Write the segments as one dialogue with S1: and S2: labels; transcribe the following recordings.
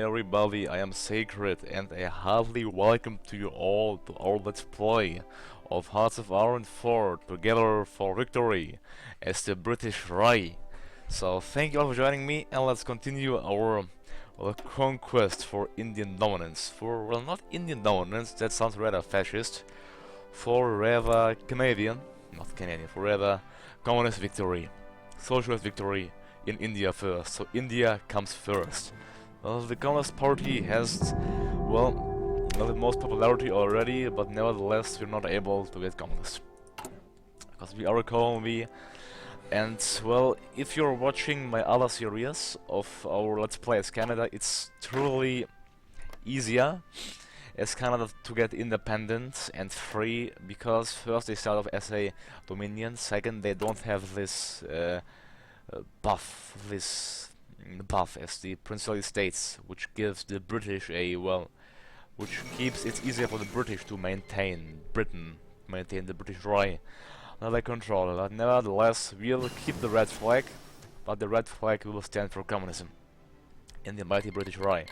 S1: Everybody, I am Sacred and a heartily welcome to you all to our Let's Play of Hearts of Iron 4 Together for Victory as the British Raj. So thank you all for joining me, and let's continue our conquest for Indian dominance. Well, not Indian dominance, that sounds rather fascist. For rather for rather communist victory. Socialist victory in India first. So India comes first. Well, the Communist Party has, well, not the most popularity already, but nevertheless we're not able to get communist. Because we are a colony, and, well, if you're watching my other series of our Let's Play as Canada, it's truly easier as Canada to get independent and free, because first they start off as a dominion, second they don't have this buff as the Princely States, which gives the British which keeps it easier for the British to maintain the British Raj under their control. But nevertheless, we'll keep the red flag, but the red flag will stand for communism in the mighty British Raj.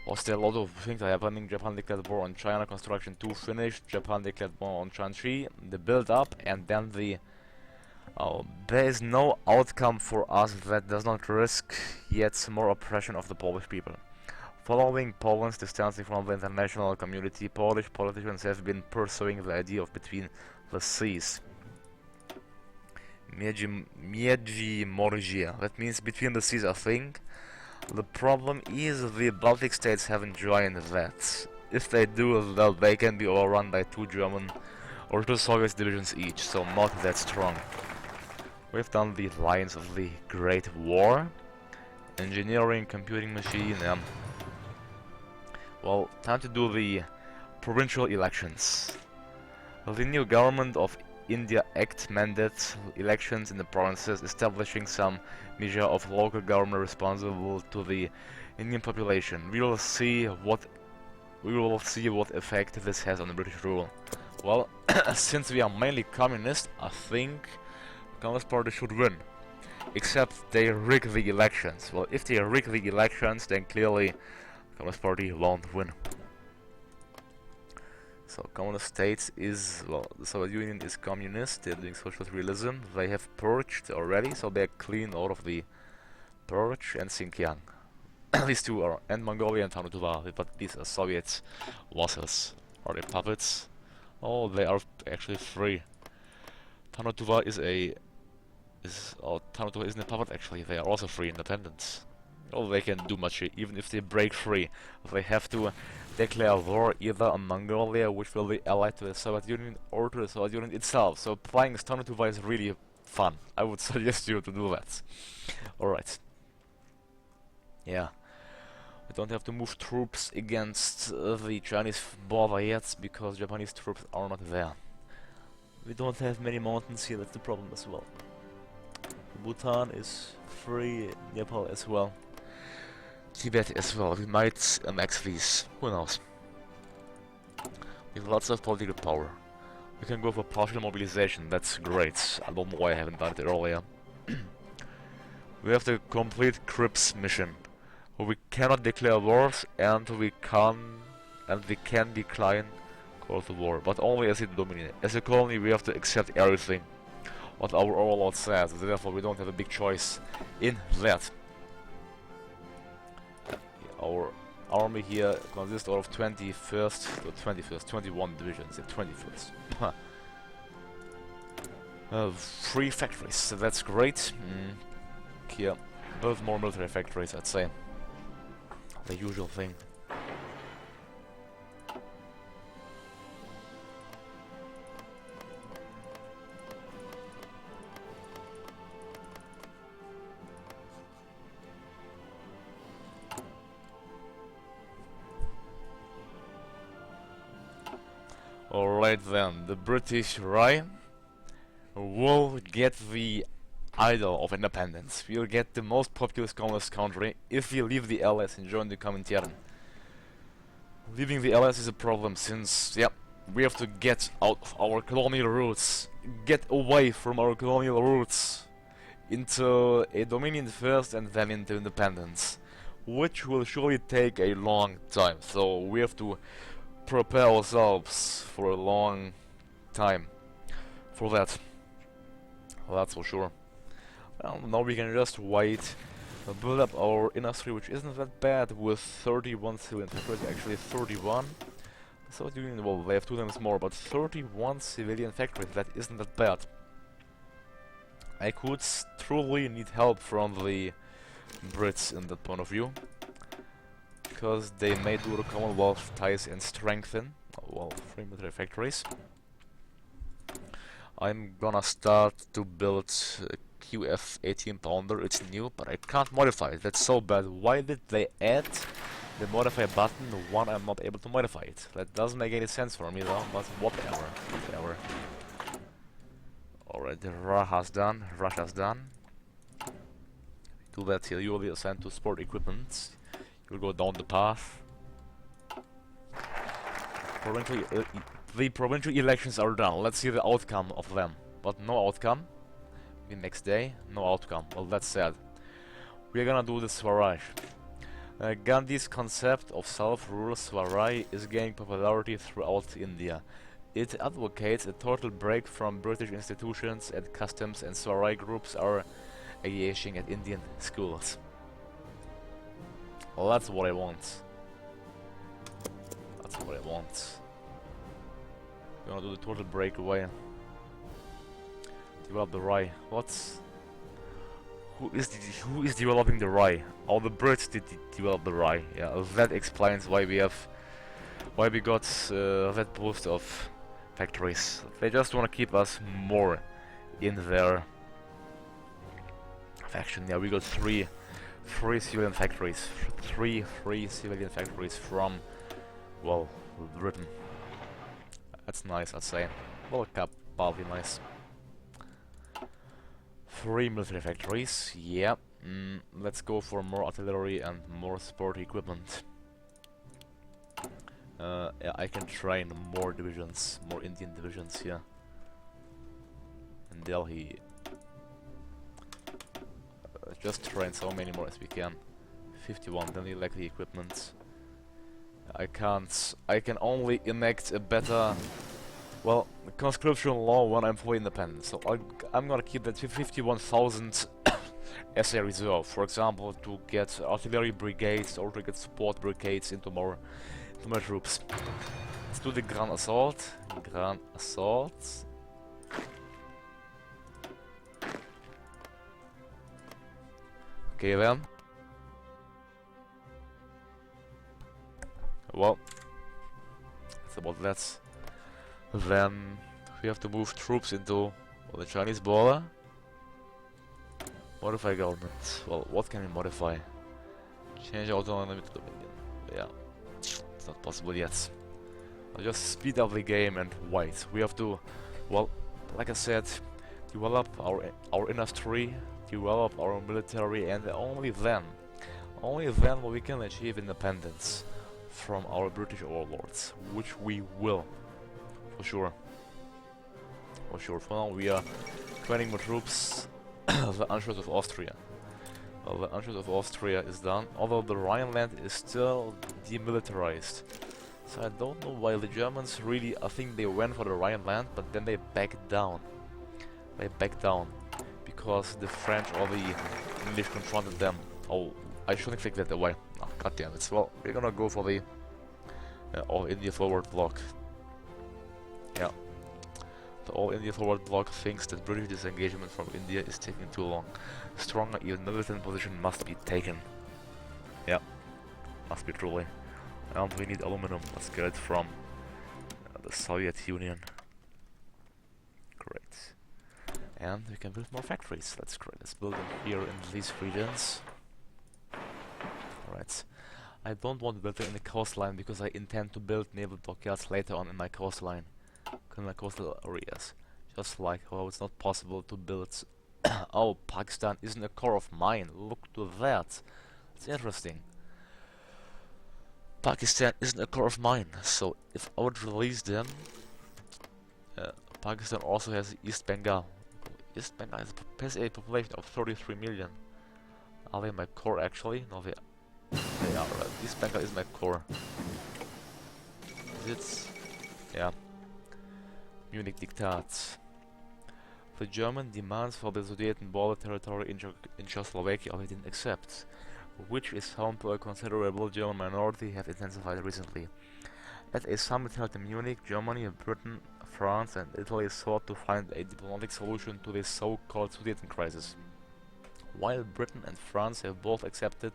S1: Was there a lot of things are happening? Japan declared war on China, construction 2 finished, Japan declared war on Shanxi, the build up, and then the there is no outcome for us that does not risk yet more oppression of the Polish people. Following Poland's distancing from the international community, Polish politicians have been pursuing the idea of between the seas. Międzymorze, that means between the seas, I think. The problem is the Baltic states haven't joined that. If they do, well, they can be overrun by 2 German or 2 Soviet divisions each, so not that strong. We've done the lines of the Great War. Engineering, computing machine, well, time to do the provincial elections. The new government of India Act mandates elections in the provinces, establishing some measure of local government responsible to the Indian population. We will see what effect this has on the British rule. Well, since we are mainly communist, I think Communist Party should win, except they rig the elections. Well, if they rig the elections, then clearly Communist Party won't win. So Communist States is, well, the Soviet Union is communist, they're doing socialist realism, they have purged already, so they're clean out of the purge, and Xinjiang. These two are, and Mongolia and Tanutuva, but these are Soviet vassals. Are they puppets? Oh, they are actually free. Tanutuva Tanutuva isn't a puppet actually, they are also free independents. Oh, they can do much even if they break free. They have to declare war either on Mongolia, which will be allied to the Soviet Union, or to the Soviet Union itself. So playing Tanutuva is really fun. I would suggest you to do that. Alright. Yeah. We don't have to move troops against the Chinese border yet, because Japanese troops are not there. We don't have many mountains here, that's the problem as well. Bhutan is free, Nepal as well. Tibet as well, we might annex these, who knows. We have lots of political power. We can go for partial mobilization, that's great. I don't know why I haven't done it earlier. We have the complete Crips mission, where we cannot declare wars and we can decline call to war, but only as a dominion. As a colony we have to accept everything what our overlord says, therefore we don't have a big choice in that. Our army here consists of 21 divisions, yeah, 21st. 3 factories, so that's great. Here, build more military factories, I'd say. The usual thing. Alright then, the British Raj will get the idol of independence. We'll get the most populous communist country if we leave the Allies and join the Comintern. Leaving the Allies is a problem since, yeah, we have to get out of our colonial roots, get away from our colonial roots into a dominion first and then into independence. which will surely take a long time. So we have to prepare ourselves for a long time for that. Well, that's for sure. Well, now we can just wait, build up our industry, which isn't that bad, with 31 civilian factories, actually 31. So doing well, they have 2 times more, but 31 civilian factories, that isn't that bad. I could truly need help from the Brits in that point of view, because they may do the Commonwealth ties and strengthen, well, 3 military factories. I'm gonna start to build QF 18 pounder, it's new, but I can't modify it, that's so bad. Why did they add the modify button when I'm not able to modify it? That doesn't make any sense for me though, but whatever. Alright, Russia's done. Do that here, you will be assigned to sport equipment. You'll go down the path. The provincial elections are done, let's see the outcome of them. But no outcome. The next day, no outcome. Well, that's sad. We're gonna do the Swaraj. Gandhi's concept of self-rule Swaraj is gaining popularity throughout India. It advocates a total break from British institutions and customs, and Swaraj groups are engaging at Indian schools. Well, that's what I want. That's what I want. We're gonna do the total breakaway. Develop the rye. Who is developing the rye? Oh, the Brits did develop the rye. Yeah, that explains why we got that boost of factories. They just want to keep us more in their faction. Yeah, we got three civilian factories. Three civilian factories from, well, Britain. That's nice, I'd say. Well, probably nice. 3 military factories, yeah. Let's go for more artillery and more sport equipment. Yeah, I can train more divisions, more Indian divisions here. In Delhi. Just train so many more as we can. 51, then we lack the equipment. I can only enact a better, well, conscription law when I'm fully independent. So I'm gonna keep that 51,000 as a reserve, for example, to get artillery brigades or to get support brigades into my troops. Let's do the Grand Assault. Okay then. Well, that's about that. Then we have to move troops into, well, the Chinese border. Modify government. Well, what can we modify? Change autonomy to Dominion. Yeah, it's not possible yet. I'll just speed up the game and wait. We have to, well, like I said, develop our industry, develop our military, and only then we can achieve independence from our British overlords, which we will, for sure. For now, we are training more troops. The Anschluss of Austria. Well, the Anschluss of Austria is done, although the Rhineland is still demilitarized. So I don't know why the Germans really, I think they went for the Rhineland, but then they backed down. Because the French or the English confronted them. Oh, I shouldn't click that away. Oh, God damn it. Well, we're gonna go for the All India Forward Bloc. Yeah. The All India Forward Bloc thinks that British disengagement from India is taking too long. Stronger, even militant position must be taken. Yeah. Must be truly. And we need aluminum. Let's get it from the Soviet Union. Great. And we can build more factories. That's great. Let's build them here in these regions. Alright. I don't want to build them in the coastline because I intend to build naval dockyards later on in my coastline. In my coastal areas. Just like how it's not possible to build... Oh, Pakistan isn't a core of mine. Look to that. It's interesting. Pakistan isn't a core of mine. So if I would release them... Pakistan also has East Bengal. East Bengal has a population of 33 million. Are they my core actually? No, they Yeah, right. East Bengal is my core. Is it? Yeah. Munich Diktat. The German demands for the Sudeten-border territory in Czechoslovakia they didn't accept, which is home to a considerable German minority, have intensified recently. At a summit held in Munich, Germany, Britain, France and Italy sought to find a diplomatic solution to this so-called Sudeten crisis. While Britain and France have both accepted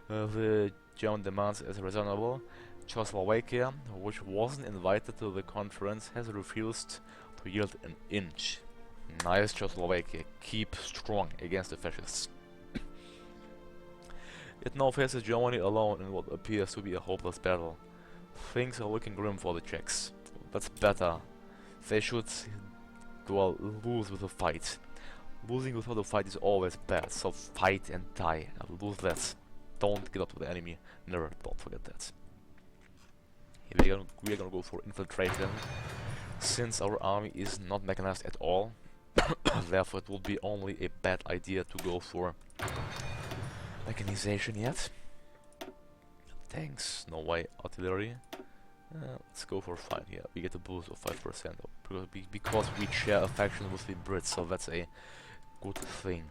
S1: the German demands as reasonable, Czechoslovakia, which wasn't invited to the conference, has refused to yield an inch. Nice Czechoslovakia, keep strong against the fascists. It now faces Germany alone in what appears to be a hopeless battle. Things are looking grim for the Czechs. That's better. They should, well, lose with a fight. Losing without a fight is always bad, so fight and die. And lose that. Don't give up to the enemy. Never, don't forget that. Here we're gonna go for infiltration. Since our army is not mechanized at all, therefore it would be only a bad idea to go for mechanization yet. Tanks, no way. Artillery. Let's go for 5 here. We get a boost of 5% because we share a faction with the Brits, so that's a good thing.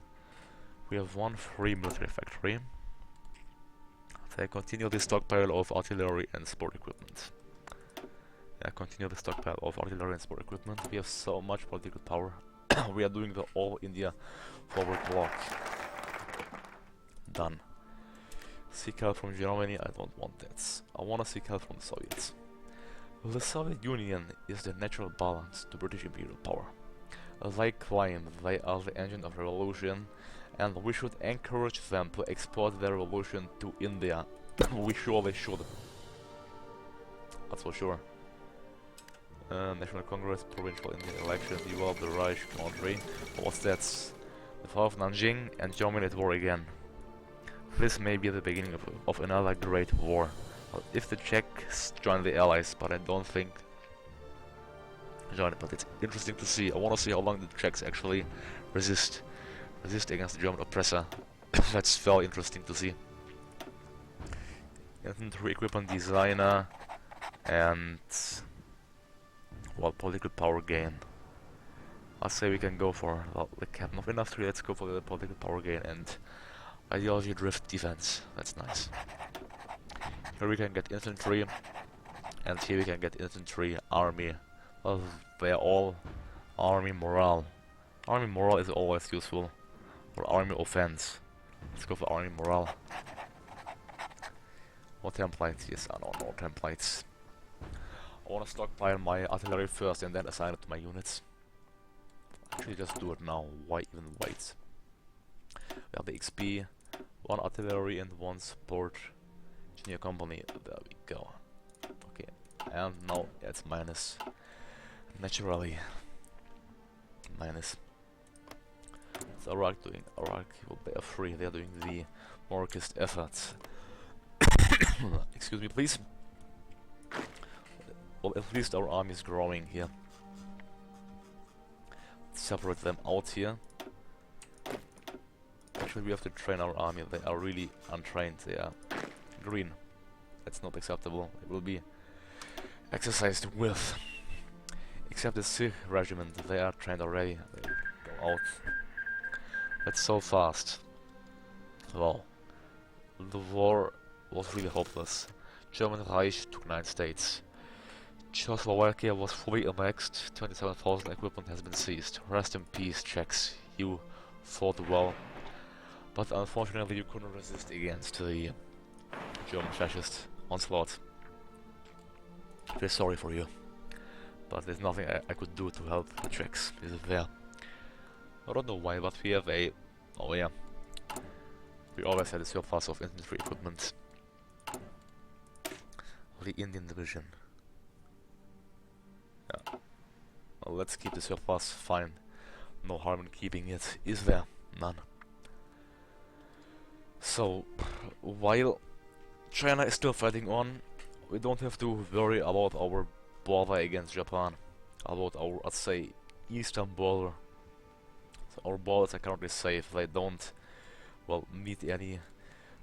S1: We have one free military factory. They continue the stockpile of artillery and sport equipment. Yeah, continue the stockpile of artillery and sport equipment. We have so much political power. We are doing the all India forward block. Done. Seek help from Germany, I don't want that. I want to seek help from the Soviets. The Soviet Union is the natural balance to British imperial power. They claim they are the engine of revolution, and we should encourage them to export their revolution to India. We surely should. That's for sure. National Congress, provincial Indian election, develop the Reich country. What's that? The fall of Nanjing and Germany at war again. This may be the beginning of another great war. Well, if the Czechs join the Allies, but I don't think join it. But it's interesting to see. I want to see how long the Czechs actually resist against the German oppressor. That's very interesting to see. Infantry equipment designer and well, political power gain. I say we can go for the captain of industry. Let's go for the political power gain and ideology drift defense. That's nice. Here we can get infantry, and here we can get infantry, army. Well, they're all army morale. Army morale is always useful. Or army offense. Let's go for army morale. What templates? Yes, I don't know templates. I want to stockpile my artillery first and then assign it to my units. Actually, just do it now. Why even wait? We have the XP, one artillery and one support engineer company. There we go. Okay, and now it's minus. Naturally, minus. What's Iraq doing? Iraq, well, they are free. They are doing the Marxist efforts. Excuse me, please. Well, at least our army is growing here. Separate them out here. Actually, we have to train our army. They are really untrained. They are green. That's not acceptable. It will be exercised with. Except the Sikh regiment. They are trained already. They go out. That's so fast. Wow. The war was really hopeless. German Reich took 9 states. Czechoslovakia was fully annexed. 27,000 equipment has been seized. Rest in peace, Czechs. You fought well. But unfortunately you couldn't resist against the German fascist onslaught. Very sorry for you. But there's nothing I could do to help the Czechs. Is it there? I don't know why, but we have a... Oh yeah. We always had a surplus of infantry equipment. The Indian division. Yeah. Well, let's keep the surplus, fine. No harm in keeping it. Is there? None. So, while China is still fighting on, we don't have to worry about our border against Japan. About our, let's say, eastern border. So our borders are currently safe. They don't, well, meet any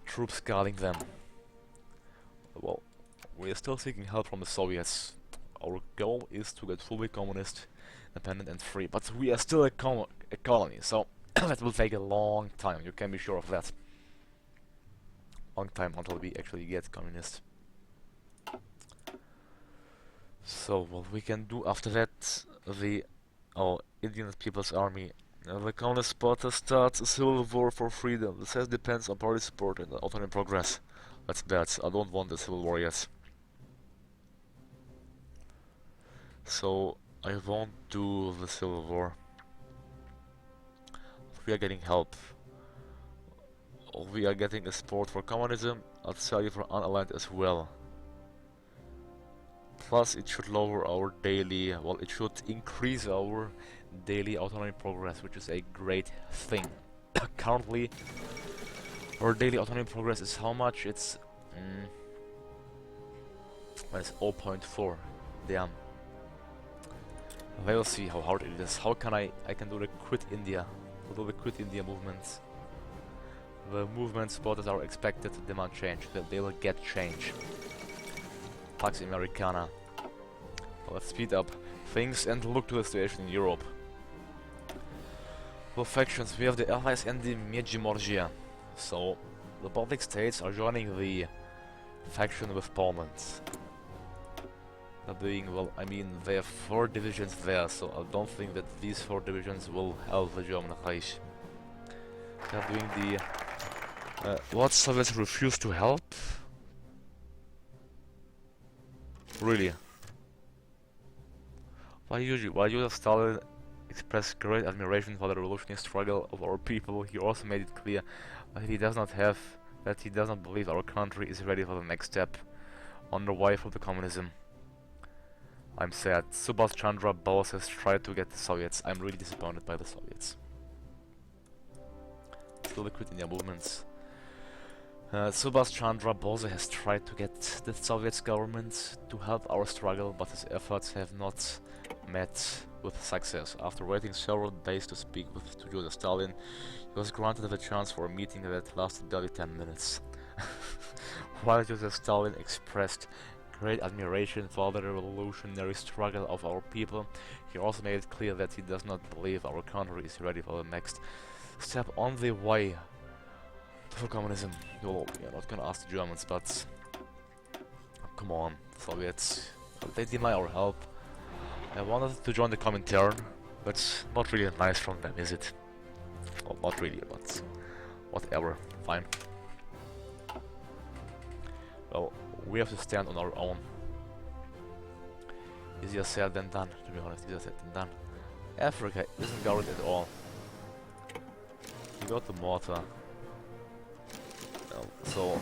S1: troops guarding them. we are still seeking help from the Soviets. Our goal is to get fully communist, independent and free, but we are still a colony, so that will take a long time, you can be sure of that. Long time until we actually get communist. So what we can do after that, our Indian People's Army, the communist party starts a civil war for freedom. This has depends on party support and autonomy progress. That's bad. I don't want the civil war yet. So I won't do the civil war. We are getting help. We are getting a support for communism. I'll tell you for unaligned as well. Plus it should lower our daily, well, it should increase our daily autonomy progress, which is a great thing. Currently our daily autonomy progress is how much? It's well, it's 0.4. Damn. We'll see how hard it is. How can I can do the quit India. We'll do the quit India movement. The movement supporters are expected to demand change. They will get change. Pax Americana. Well, let's speed up things and look to the situation in Europe. Well, factions, we have the Allies and the Międzymorze. So, the Baltic states are joining the faction with Poland. Being, well, I mean, they have 4 divisions there, so I don't think that these 4 divisions will help the German Reich. They're doing the... what Soviets refuse to help? Really? Why Joseph Stalin expressed great admiration for the revolutionary struggle of our people, he also made it clear that he does not believe our country is ready for the next step on the way for the communism. I'm sad. Subhas Chandra Bose has tried to get the Soviets. I'm really disappointed by the Soviets. Still the quit India movements. Subhas Chandra Bose has tried to get the Soviet government to help our struggle, but his efforts have not met with success. After waiting several days to speak to Joseph Stalin, he was granted the chance for a meeting that lasted barely 10 minutes. While Joseph Stalin expressed great admiration for the revolutionary struggle of our people, he also made it clear that he does not believe our country is ready for the next step on the way to communism. Well, we're not gonna ask the Germans, but come on, Soviets, they deny our help. I wanted to join the Comintern, but not really nice from them, is it? Well, not really, but whatever, fine. Well, we have to stand on our own. Easier said than done, to be honest, easier said than done. Africa isn't guarded at all. We got the mortar. So,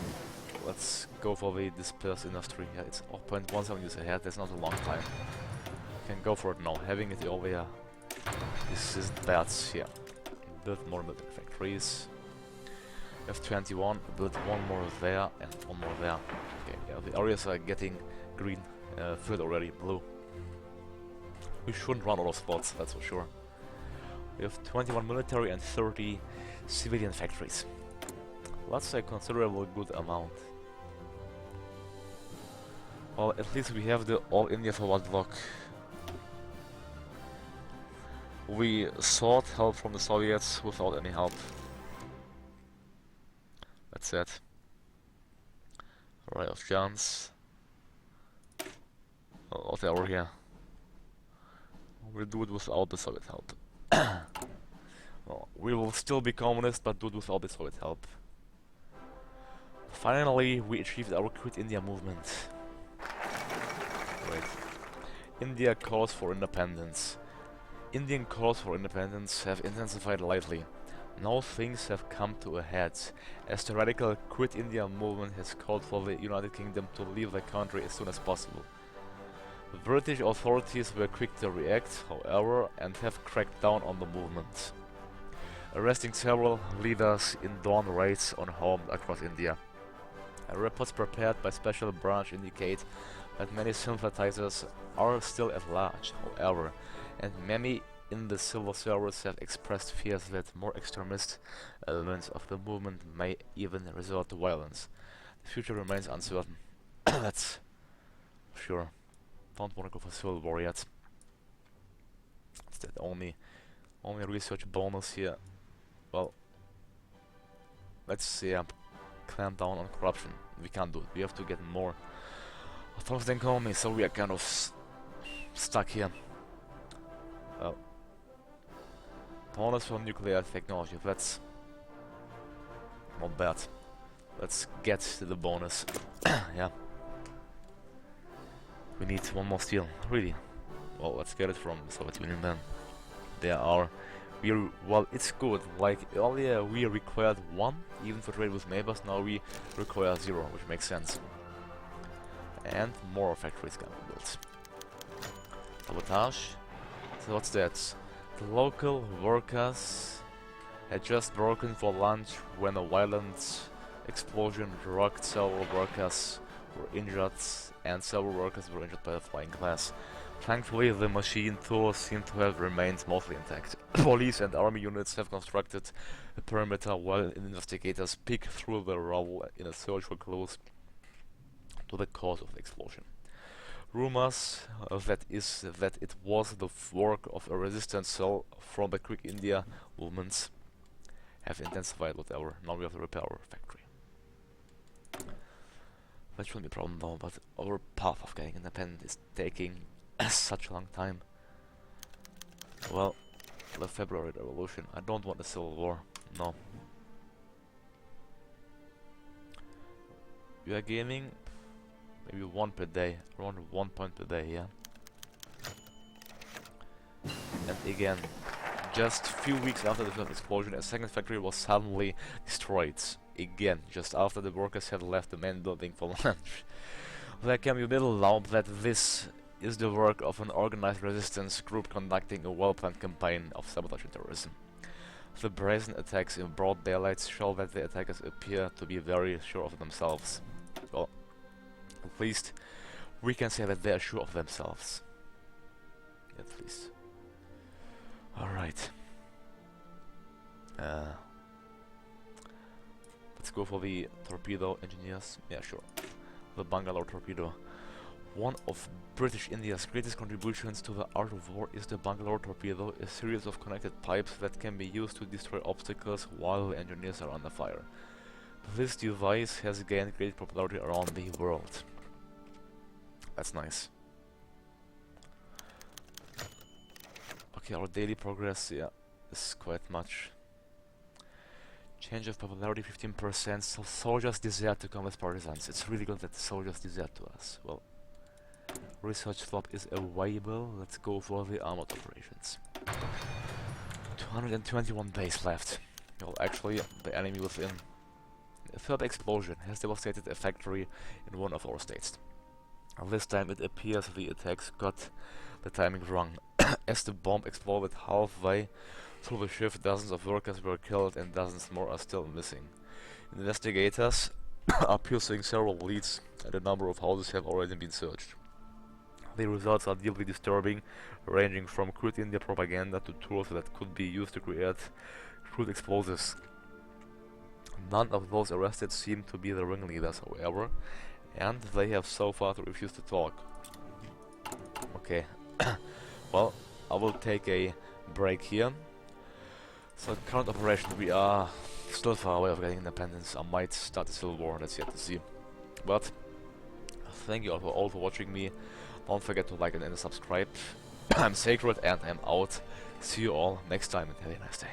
S1: let's go for the dispersed industry. Yeah, it's 0.17 years ahead, that's not a long time. Can go for it now, having it over here. This isn't bad, yeah. Build more military factories. We have 21, build one more there and one more there. Okay, yeah, the areas are getting green, filled already, blue. We shouldn't run out of spots, that's for sure. We have 21 military and 30 civilian factories. That's a considerable good amount. Well, at least we have the All India Forward Bloc. We sought help from the Soviets without any help. That's it. Ray of chance. Oh, whatever here. We'll do it without the Soviet help. Well, we will still be communist, but do it without the Soviet help. Finally, we achieved our Quit India movement. Right. India calls for independence. Indian calls for independence have intensified lately. Now things have come to a head, as the radical Quit India movement has called for the United Kingdom to leave the country as soon as possible. The British authorities were quick to react, however, and have cracked down on the movement, arresting several leaders in dawn raids on homes across India. Reports prepared by Special Branch indicate that many sympathizers are still at large, however, and many in the civil service have expressed fears that more extremist elements of the movement may even resort to violence. The future remains uncertain. That's sure. Don't want to go for Civil War yet. It's that only research bonus here. Well, let's see. Clamp down on corruption. We can't do it. We have to get more authoritarian economy, so we are kind of stuck here. Well, bonus from nuclear technology. That's not bad. Let's get to the bonus. Yeah. We need one more steel. Really? Well, let's get it from Soviet Union then. There are... well, it's good. Like, earlier we required 1, even for trade with neighbors. Now we require 0, which makes sense. And more factories can be built. Sabotage. So what's that? The local workers had just broken for lunch when a violent explosion rocked several workers were injured, and several workers were injured by a flying glass. Thankfully, the machine tools seem to have remained mostly intact. Police and army units have constructed a perimeter while investigators pick through the rubble in a search for clues to the cause of the explosion. Rumors that it was the work of a resistance cell from the Quick India movements have intensified. Whatever. Now we have to repair our factory. That shouldn't be a problem though, but our path of getting independent is taking such a long time. Well, the February Revolution. I don't want a civil war. No. We are gaining maybe 1 per day, around 1 point per day, yeah. And again, just a few weeks after the first explosion, a second factory was suddenly destroyed. Again, just after the workers had left the main building for lunch. There can be little doubt that this is the work of an organized resistance group conducting a well-planned campaign of sabotage and terrorism. The brazen attacks in broad daylight show that the attackers appear to be very sure of themselves. Well, at least we can say that they are sure of themselves. At least. Alright. Let's go for the torpedo engineers. Yeah, sure. The Bangalore torpedo. One of British India's greatest contributions to the art of war is the Bangalore torpedo, a series of connected pipes that can be used to destroy obstacles while the engineers are under fire. This device has gained great popularity around the world. That's nice. Okay, our daily progress, yeah, is quite much. Change of popularity 15%, so soldiers desire to come as partisans. It's really good that the soldiers desire to us. Well, research swap is available. Let's go for the armored operations. 221 days left. Well, actually, the enemy within. A third explosion has devastated a factory in one of our states. This time it appears the attacks got the timing wrong. As the bomb exploded halfway through the shift, dozens of workers were killed and dozens more are still missing. Investigators are pursuing several leads, and a number of houses have already been searched. The results are deeply disturbing, ranging from crude India propaganda to tools that could be used to create crude explosives. None of those arrested seem to be the ringleaders, however, and they have so far refused to talk. Okay, well, I will take a break here. So, current operation, we are still far away of getting independence. I might start a civil war, that's yet to see. But, thank you all for watching me. Don't forget to like and subscribe. I'm Sacred and I'm out. See you all next time and have a nice day.